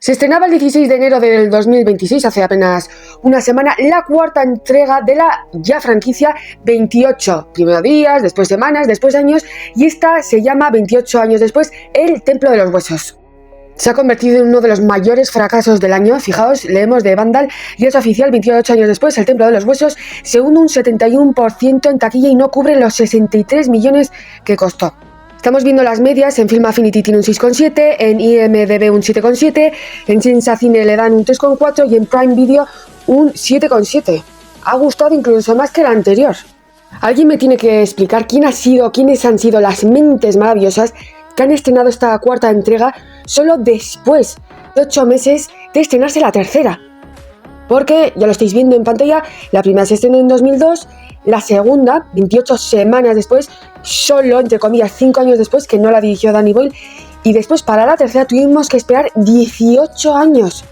Se estrenaba el 16 de enero del 2026, hace apenas una semana, la cuarta entrega de la ya franquicia 28. Primero días, después semanas, después años, y esta se llama 28 años después, El Templo de los Huesos. Se ha convertido en uno de los mayores fracasos del año. Fijaos, leemos de Vandal y es oficial, 28 años después, El Templo de los Huesos se hunde un 71% en taquilla y no cubre los 63 millones que costó. Estamos viendo las medias. En Film Affinity tiene un 6,7, en IMDb un 7,7, en Sensacine le dan un 3,4 y en Prime Video un 7,7. Ha gustado incluso más que la anterior. Alguien me tiene que explicar quiénes han sido las mentes maravillosas que han estrenado esta cuarta entrega solo después de 8 meses de estrenarse la tercera. Porque, ya lo estáis viendo en pantalla, la primera se estrenó en 2002, la segunda, 28 semanas después, solo, entre comillas, 5 años después, que no la dirigió Danny Boyle, y después para la tercera tuvimos que esperar 18 años.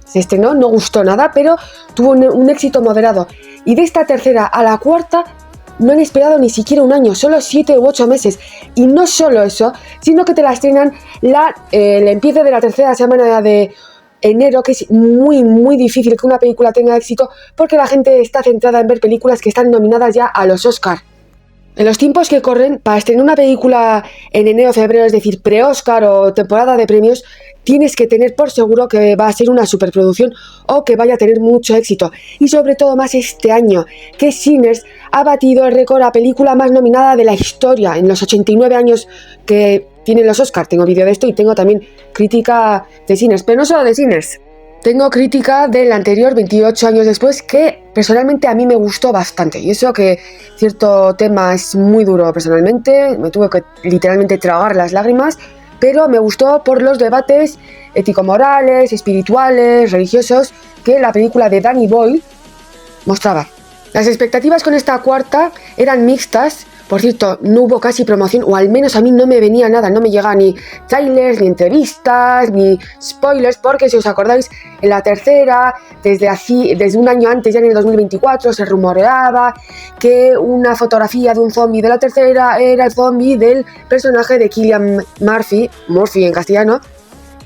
Se estrenó, no gustó nada, pero tuvo un éxito moderado. Y de esta tercera a la cuarta no han esperado ni siquiera un año, solo 7 u 8 meses. Y no solo eso, sino que te la estrenan el empiece de la tercera semana de enero, que es muy difícil que una película tenga éxito porque la gente está centrada en ver películas que están nominadas ya a los Oscar. En los tiempos que corren, para estrenar una película en enero o febrero, es decir, pre-Oscar o temporada de premios, tienes que tener por seguro que va a ser una superproducción o que vaya a tener mucho éxito. Y sobre todo más este año, que Sinners ha batido el récord a película más nominada de la historia en los 89 años que tienen los Oscar. Tengo vídeo de esto y tengo también crítica de Sinners, pero no solo de Sinners. Tengo crítica del anterior, 28 años después, que personalmente a mí me gustó bastante. Y eso que cierto tema es muy duro personalmente, me tuve que literalmente tragar las lágrimas, pero me gustó por los debates ético-morales, espirituales, religiosos, que la película de Danny Boyle mostraba. Las expectativas con esta cuarta eran mixtas. Por cierto, no hubo casi promoción, o al menos a mí no me venía nada, no me llega ni trailers, ni entrevistas, ni spoilers, porque si os acordáis, en la tercera, desde un año antes, ya en el 2024, se rumoreaba que una fotografía de un zombie de la tercera era el zombie del personaje de Cillian Murphy en castellano,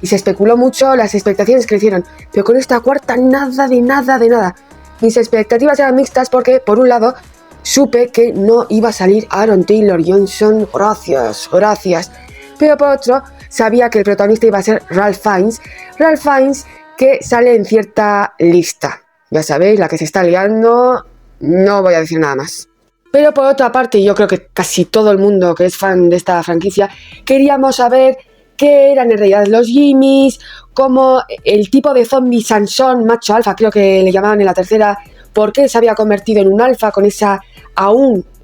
y se especuló mucho, las expectativas crecieron, pero con esta cuarta nada de nada. Mis expectativas eran mixtas porque, por un lado, supe que no iba a salir Aaron Taylor Johnson, gracias. Pero por otro, sabía que el protagonista iba a ser Ralph Fiennes, que sale en cierta lista. Ya sabéis, la que se está liando, no voy a decir nada más. Pero por otra parte, yo creo que casi todo el mundo que es fan de esta franquicia, queríamos saber qué eran en realidad los Jimmys, como el tipo de zombie Sansón, macho alfa, creo que le llamaban en la tercera, por qué se había convertido en un alfa con esa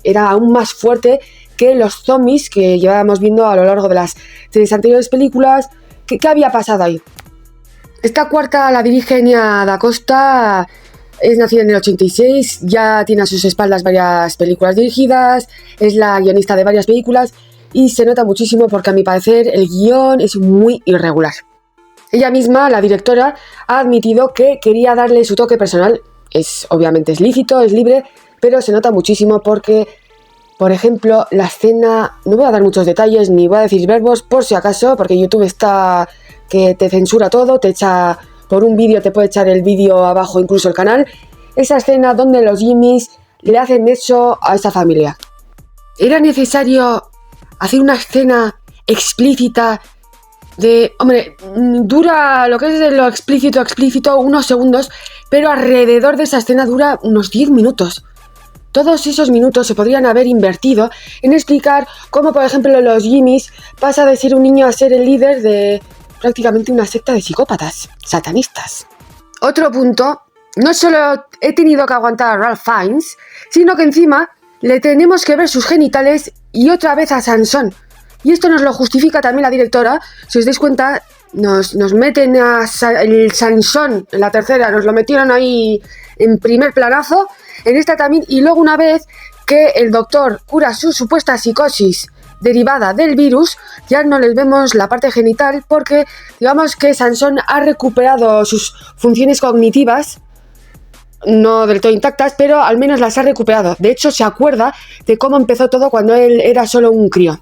era aún más fuerte que los zombies que llevábamos viendo a lo largo de las 3 anteriores películas. ¿Qué había pasado ahí? Esta cuarta la dirige Nia Da Costa, es nacida en el 86, ya tiene a sus espaldas varias películas dirigidas, es la guionista de varias películas y se nota muchísimo porque a mi parecer el guión es muy irregular. Ella misma, la directora, ha admitido que quería darle su toque personal. Obviamente es lícito, es libre, pero se nota muchísimo porque, por ejemplo, la escena, no voy a dar muchos detalles ni voy a decir verbos por si acaso, porque YouTube está que te censura todo, te echa por un vídeo, te puede echar el vídeo abajo, incluso el canal. Esa escena donde los Jimmys le hacen eso a esa familia. ¿Era necesario hacer una escena explícita dura lo que es de lo explícito unos segundos, pero alrededor de esa escena dura unos 10 minutos. Todos esos minutos se podrían haber invertido en explicar cómo, por ejemplo, los Jimmys pasa de ser un niño a ser el líder de prácticamente una secta de psicópatas, satanistas. Otro punto, no solo he tenido que aguantar a Ralph Fiennes, sino que encima le tenemos que ver sus genitales y otra vez a Sansón. Y esto nos lo justifica también la directora. Si os dais cuenta, nos meten el Sansón en la tercera, nos lo metieron ahí en primer planazo, en esta también, y luego una vez que el doctor cura su supuesta psicosis derivada del virus, ya no les vemos la parte genital porque digamos que Sansón ha recuperado sus funciones cognitivas, no del todo intactas, pero al menos las ha recuperado. De hecho, se acuerda de cómo empezó todo cuando él era solo un crío.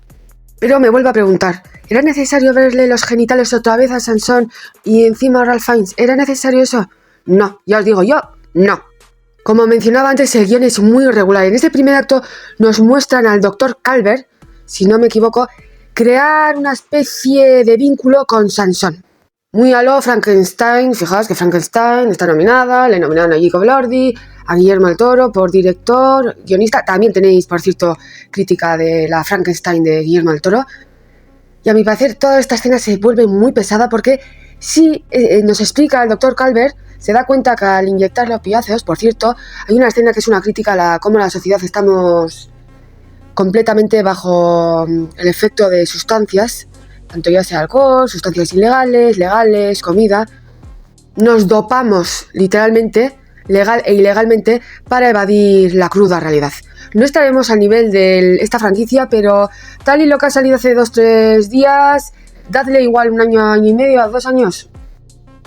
Pero me vuelvo a preguntar, ¿era necesario verle los genitales otra vez a Sansón y encima a Ralph Fiennes? ¿Era necesario eso? No, ya os digo yo, no. Como mencionaba antes, el guión es muy irregular. En este primer acto nos muestran al Dr. Calvert, si no me equivoco, crear una especie de vínculo con Sansón. Muy a lo Frankenstein. Fijaos que Frankenstein está nominada, le nominaron a Jacob Elordi, a Guillermo del Toro por director, guionista. También tenéis, por cierto, crítica de la Frankenstein de Guillermo del Toro. Y a mi parecer toda esta escena se vuelve muy pesada porque sí nos explica el Dr. Calvert, se da cuenta que al inyectar los opiáceos, por cierto, hay una escena que es una crítica a cómo la sociedad estamos completamente bajo el efecto de sustancias, tanto ya sea alcohol, sustancias ilegales, legales, comida. Nos dopamos literalmente, legal e ilegalmente, para evadir la cruda realidad. No estaremos al nivel de esta franquicia, pero tal y lo que ha salido hace 2-3 días, dadle igual un año, año y medio, 2 años.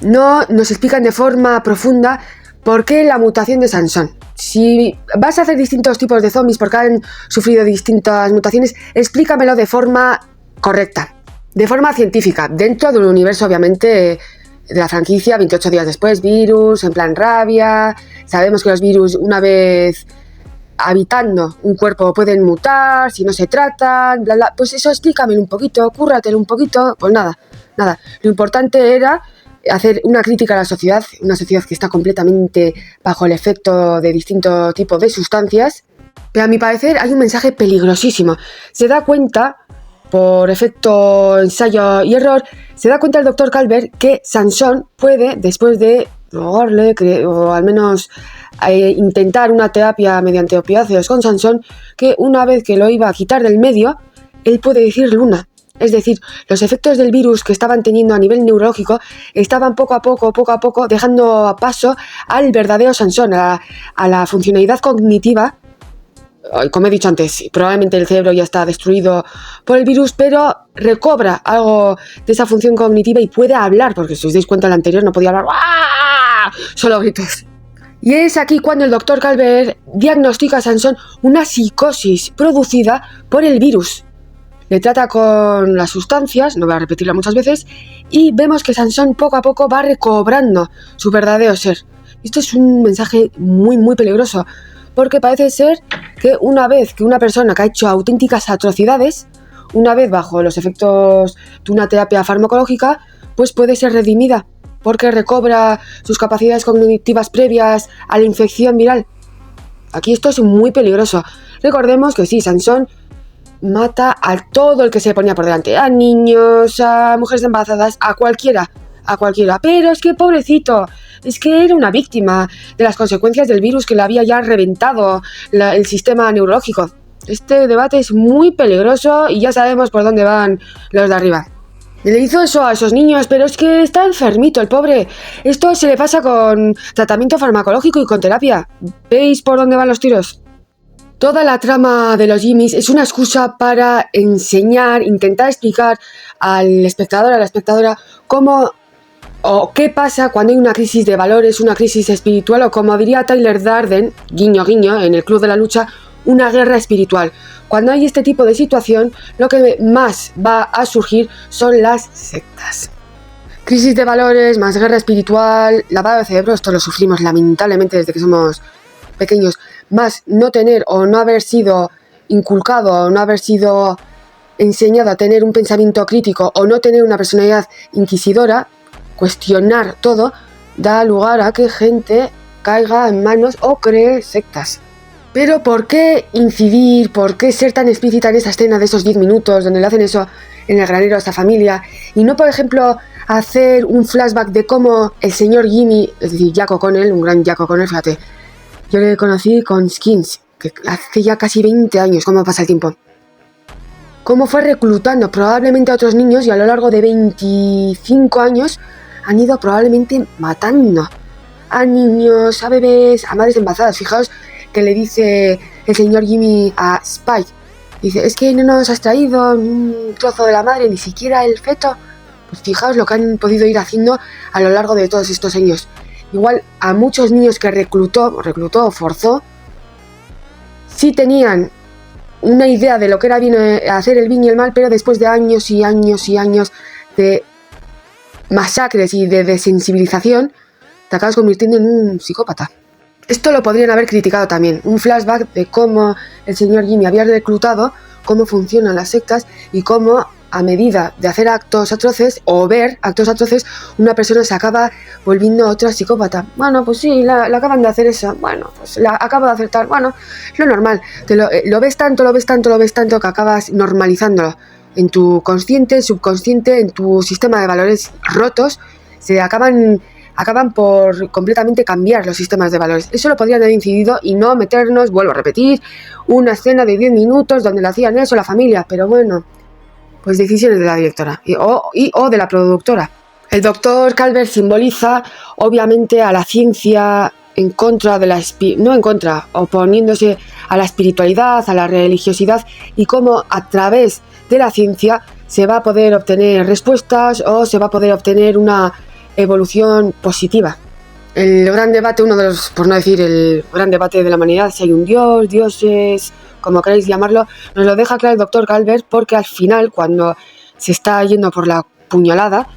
No nos explican de forma profunda por qué la mutación de Sansón. Si vas a hacer distintos tipos de zombies porque han sufrido distintas mutaciones, explícamelo de forma correcta, de forma científica, dentro de un universo obviamente de la franquicia. 28 días después, virus, en plan rabia. Sabemos que los virus, una vez habitando un cuerpo, pueden mutar, si no se tratan, bla bla. Pues eso explícamelo un poquito, cúrratelo un poquito. Pues nada. Lo importante era hacer una crítica a la sociedad, una sociedad que está completamente bajo el efecto de distintos tipos de sustancias. Pero a mi parecer hay un mensaje peligrosísimo. Se da cuenta, por efecto ensayo y error, se da cuenta el Dr. Calvert que Sansón puede, después de rogarle, o al menos intentar una terapia mediante opiáceos con Sansón, que una vez que lo iba a quitar del medio, él puede decir Luna. Es decir, los efectos del virus que estaban teniendo a nivel neurológico estaban poco a poco dejando paso al verdadero Sansón, a la funcionalidad cognitiva. Como he dicho antes, probablemente el cerebro ya está destruido por el virus, pero recobra algo de esa función cognitiva y puede hablar, porque si os dais cuenta, el anterior no podía hablar, ¡ah!, solo gritos. Y es aquí cuando el Dr. Calvert diagnostica a Sansón una psicosis producida por el virus. Le trata con las sustancias, no voy a repetirlo muchas veces, y vemos que Sansón poco a poco va recobrando su verdadero ser. Esto es un mensaje muy muy peligroso, porque parece ser que una vez que una persona que ha hecho auténticas atrocidades, una vez bajo los efectos de una terapia farmacológica, pues puede ser redimida, porque recobra sus capacidades cognitivas previas a la infección viral. Aquí esto es muy peligroso. Recordemos que sí, Sansón mata a todo el que se ponía por delante, a niños, a mujeres embarazadas, a cualquiera, pero es que pobrecito, es que era una víctima de las consecuencias del virus que le había ya reventado el sistema neurológico. Este debate es muy peligroso y ya sabemos por dónde van los de arriba. Le hizo eso a esos niños, pero es que está enfermito el pobre. Esto se le pasa con tratamiento farmacológico y con terapia. ¿Veis por dónde van los tiros? Toda la trama de los Jimmys es una excusa para enseñar, intentar explicar al espectador, a la espectadora, cómo o qué pasa cuando hay una crisis de valores, una crisis espiritual, o como diría Tyler Durden, guiño guiño, en el Club de la Lucha, una guerra espiritual. Cuando hay este tipo de situación, lo que más va a surgir son las sectas. Crisis de valores, más guerra espiritual, lavado de cerebro, esto lo sufrimos lamentablemente desde que somos pequeños, más no tener o no haber sido inculcado o no haber sido enseñado a tener un pensamiento crítico o no tener una personalidad inquisidora, cuestionar todo, da lugar a que gente caiga en manos o cree sectas. Pero ¿por qué incidir, por qué ser tan explícita en esa escena de esos 10 minutos donde le hacen eso en el granero a esta familia? Y no, por ejemplo, hacer un flashback de cómo el señor Jimmy, es decir, Jack O'Connell, un gran Jack O'Connell, fíjate, yo le conocí con Skins, que hace ya casi 20 años, cómo pasa el tiempo. Cómo fue reclutando probablemente a otros niños y a lo largo de 25 años han ido probablemente matando a niños, a bebés, a madres embarazadas. Fijaos que le dice el señor Jimmy a Spike. Dice, es que no nos has traído un trozo de la madre, ni siquiera el feto. Pues fijaos lo que han podido ir haciendo a lo largo de todos estos años. Igual a muchos niños que reclutó o forzó, sí tenían una idea de lo que era bien hacer el bien y el mal, pero después de años y años y años de masacres y de desensibilización, te acabas convirtiendo en un psicópata. Esto lo podrían haber criticado también, un flashback de cómo el señor Jimmy había reclutado, cómo funcionan las sectas y cómo a medida de hacer actos atroces o ver actos atroces, una persona se acaba volviendo otra psicópata. Bueno, pues sí, la acaban de hacer eso. Bueno, pues la acabo de hacer tal. Bueno, es lo normal. Lo ves tanto que acabas normalizándolo. En tu consciente, subconsciente, en tu sistema de valores rotos, se acaban por completamente cambiar los sistemas de valores. Eso lo podrían haber incidido y no meternos, vuelvo a repetir, una escena de 10 minutos donde le hacían eso la familia, pero bueno, pues decisiones de la directora o de la productora. El doctor Calvert simboliza obviamente a la ciencia en contra de oponiéndose a la espiritualidad, a la religiosidad, y cómo a través de la ciencia se va a poder obtener respuestas o se va a poder obtener una evolución positiva. El gran debate, uno de los, por no decir el gran debate de la humanidad, si hay un dios, dioses, como queráis llamarlo, nos lo deja claro el doctor Calvert, porque al final, cuando se está yendo por la puñalada,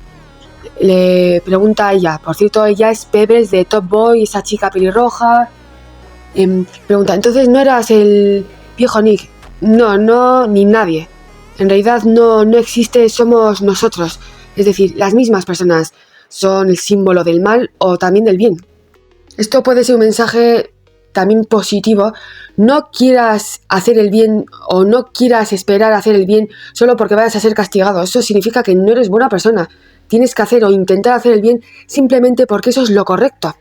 le pregunta a ella, por cierto, ella es Pebbles de Top Boy, esa chica pelirroja, pregunta, entonces no eras el viejo Nick. No, ni nadie. En realidad no existe, somos nosotros, es decir, las mismas personas son el símbolo del mal o también del bien. Esto puede ser un mensaje también positivo. No quieras hacer el bien o no quieras esperar a hacer el bien solo porque vayas a ser castigado. Eso significa que no eres buena persona. Tienes que hacer o intentar hacer el bien simplemente porque eso es lo correcto.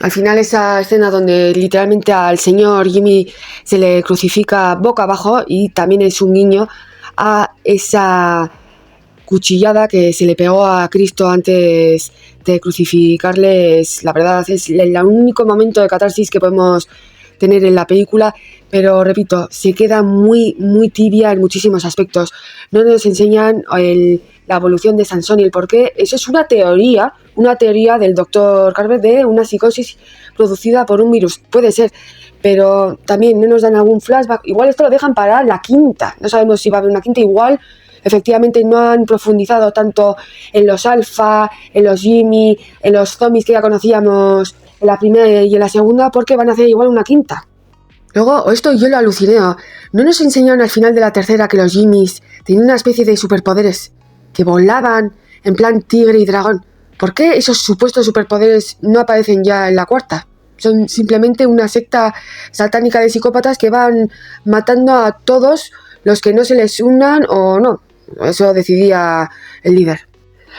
Al final, esa escena donde literalmente al señor Jimmy se le crucifica boca abajo, y también es un guiño a esa cuchillada que se le pegó a Cristo antes de crucificarle. La verdad es el único momento de catarsis que podemos tener en la película, pero repito, se queda muy tibia en muchísimos aspectos. No nos enseñan la evolución de Sansón y el porqué. Eso es una teoría del doctor Calvert de una psicosis producida por un virus. Puede ser, pero también no nos dan algún flashback. Igual esto lo dejan para la quinta. No sabemos si va a haber una quinta. Igual efectivamente no han profundizado tanto en los alfa, en los Jimmy, en los zombies que ya conocíamos en la primera y en la segunda, porque van a hacer igual una quinta. Luego, esto yo lo aluciné, no nos enseñaron al final de la tercera que los Jimmys tenían una especie de superpoderes, que volaban en plan tigre y dragón. ¿Por qué esos supuestos superpoderes no aparecen ya en la cuarta? Son simplemente una secta satánica de psicópatas que van matando a todos los que no se les unan o no. Eso decidía el líder.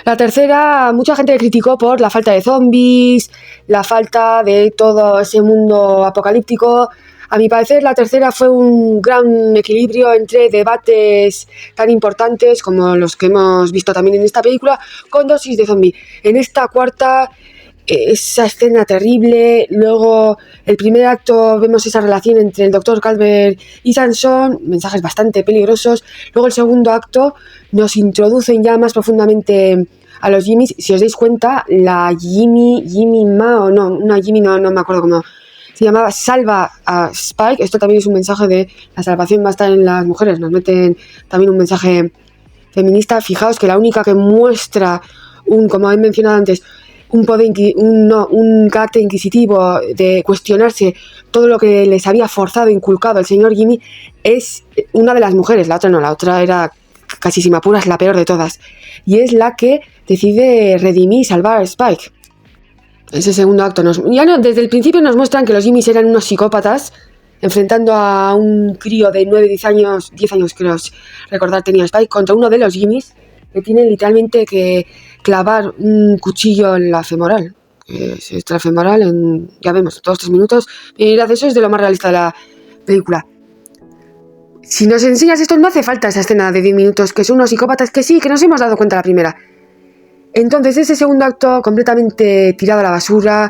La tercera, mucha gente le criticó por la falta de zombies, la falta de todo ese mundo apocalíptico. A mi parecer, la tercera fue un gran equilibrio entre debates tan importantes como los que hemos visto también en esta película, con dosis de zombie. En esta cuarta, esa escena terrible. Luego, el primer acto, vemos esa relación entre el doctor Calvert y Sansón, mensajes bastante peligrosos. Luego, el segundo acto, nos introducen ya más profundamente a los Jimmys. Si os dais cuenta, la Jimmy Ma, o no, una Jimmy no me acuerdo cómo se llamaba, salva a Spike. Esto también es un mensaje de la salvación va a estar en las mujeres. Nos meten también un mensaje feminista. Fijaos que la única que muestra como he mencionado antes, un carácter inquisitivo de cuestionarse todo lo que les había forzado, inculcado el señor Jimmy, es una de las mujeres. La otra no, la otra era, casi si me apuras, la peor de todas, y es la que decide redimir y salvar a Spike. Ese segundo acto desde el principio nos muestran que los Jimmys eran unos psicópatas enfrentando a un crío de 9-10 años, 10 años creo recordar tenía Spike, contra uno de los Jimmys que tiene literalmente que clavar un cuchillo en la femoral. Es extrafemoral en, ya vemos, 2-3 minutos. Y eso es de lo más realista de la película. Si nos enseñas esto, no hace falta esa escena de 10 minutos, que son unos psicópatas, que sí, que nos hemos dado cuenta la primera. Entonces, ese segundo acto completamente tirado a la basura.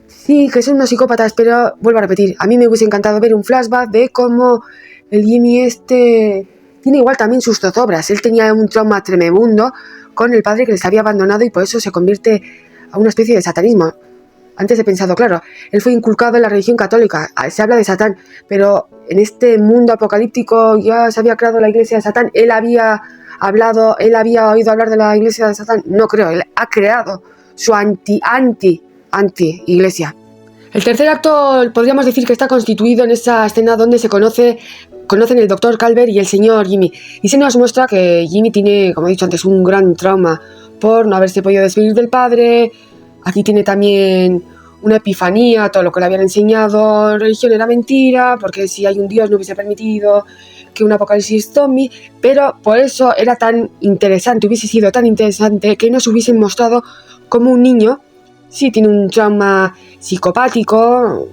Sí, que son unos psicópatas, pero vuelvo a repetir, a mí me hubiese encantado ver un flashback de cómo el Jimmy tiene igual también sus zozobras. Él tenía un trauma tremendo con el padre que les había abandonado y por eso se convierte a una especie de satanismo. Antes he pensado, claro, él fue inculcado en la religión católica, se habla de Satán, pero en este mundo apocalíptico ya se había creado la iglesia de Satán. Él había oído hablar de la iglesia de Satán. No creo, él ha creado su anti-iglesia. El tercer acto podríamos decir que está constituido en esa escena donde se conocen el Dr. Calvert y el señor Jimmy. Y se nos muestra que Jimmy tiene, como he dicho antes, un gran trauma por no haberse podido despedir del padre. Aquí tiene también una epifanía, todo lo que le habían enseñado, religión era mentira, porque si hay un Dios no hubiese permitido que un apocalipsis zombie, pero por eso era tan interesante, hubiese sido tan interesante que nos hubiesen mostrado como un niño, si tiene un trauma psicopático,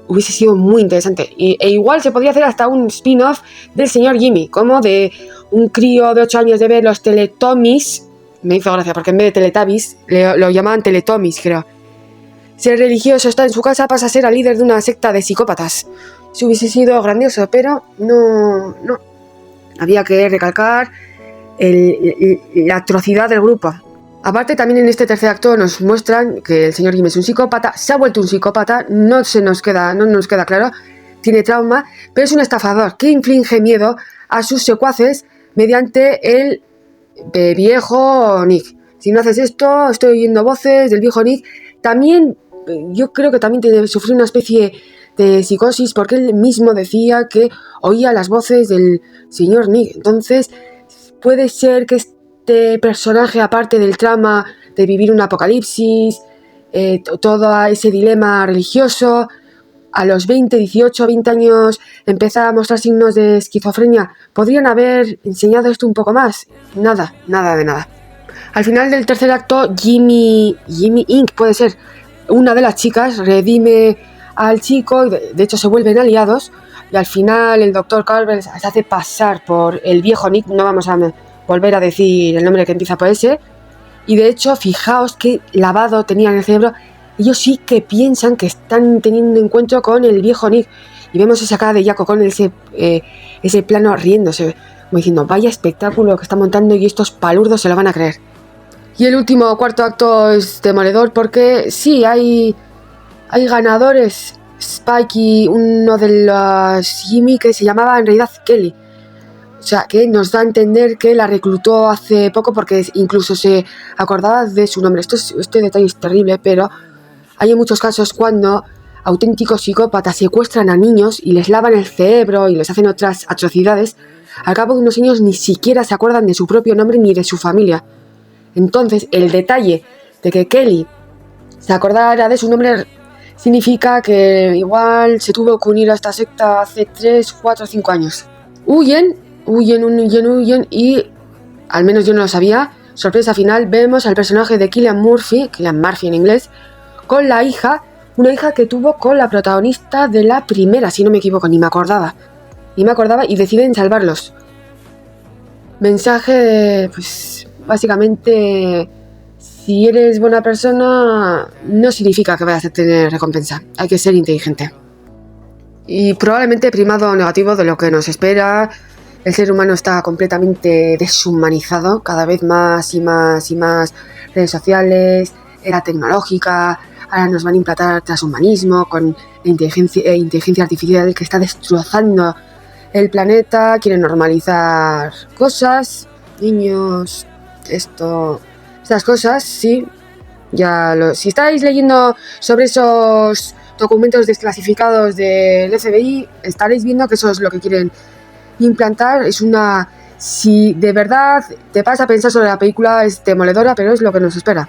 hubiese sido muy interesante. E igual se podría hacer hasta un spin-off del señor Jimmy, como de un crío de 8 años de ver los Teletubbies. Me hizo gracia porque en vez de Teletubbies lo llamaban Teletubbies, creo. Ser religioso, está en su casa, pasa a ser el líder de una secta de psicópatas. Eso hubiese sido grandioso, pero no. Había que recalcar la atrocidad del grupo. Aparte, también en este tercer acto nos muestran que el señor Jimmy es un psicópata, se ha vuelto un psicópata, no nos queda claro, tiene trauma, pero es un estafador que inflige miedo a sus secuaces mediante el viejo Nick. Si no haces esto, estoy oyendo voces del viejo Nick. También, yo creo que también sufrió una especie de psicosis porque él mismo decía que oía las voces del señor Nick. Entonces, puede ser que este personaje, aparte del trama de vivir un apocalipsis, todo ese dilema religioso, a los 18, 20 años empezaba a mostrar signos de esquizofrenia. ¿Podrían haber enseñado esto un poco más? Nada de nada. Al final del tercer acto, Jimmy Inc. puede ser una de las chicas, redime al chico, y de hecho se vuelven aliados, y al final el Dr. Calvert se hace pasar por el viejo Nick, no vamos a volver a decir el nombre que empieza por ese, y de hecho fijaos qué lavado tenía en el cerebro. Ellos sí que piensan que están teniendo encuentro con el viejo Nick, y vemos esa cara de Jaco con ese plano riéndose, como diciendo vaya espectáculo que está montando y estos palurdos se lo van a creer. Y el último cuarto acto es demoledor porque sí, hay ganadores. Spike y uno de los Jimmy que se llamaba en realidad Kelly. O sea, que nos da a entender que la reclutó hace poco porque incluso se acordaba de su nombre. Este detalle es terrible, pero hay en muchos casos cuando auténticos psicópatas secuestran a niños y les lavan el cerebro y les hacen otras atrocidades. Al cabo de unos años ni siquiera se acuerdan de su propio nombre ni de su familia. Entonces, el detalle de que Kelly se acordara de su nombre significa que igual se tuvo que unir a esta secta hace 3, 4, 5 años. Huyen y, al menos yo no lo sabía, sorpresa final, vemos al personaje de Cillian Murphy en inglés, con la hija, una hija que tuvo con la protagonista de la primera, si no me equivoco, ni me acordaba, y deciden salvarlos. Mensaje, pues, básicamente, si eres buena persona, no significa que vayas a tener recompensa. Hay que ser inteligente. Y probablemente primado negativo de lo que nos espera. El ser humano está completamente deshumanizado, cada vez más y más redes sociales, era tecnológica, ahora nos van a implantar transhumanismo con la inteligencia artificial que está destrozando el planeta, quieren normalizar cosas, niños, estas cosas, sí. Si estáis leyendo sobre esos documentos desclasificados del FBI, estaréis viendo que eso es lo que quieren implantar. Si de verdad te vas a pensar sobre la película, es demoledora, pero es lo que nos espera.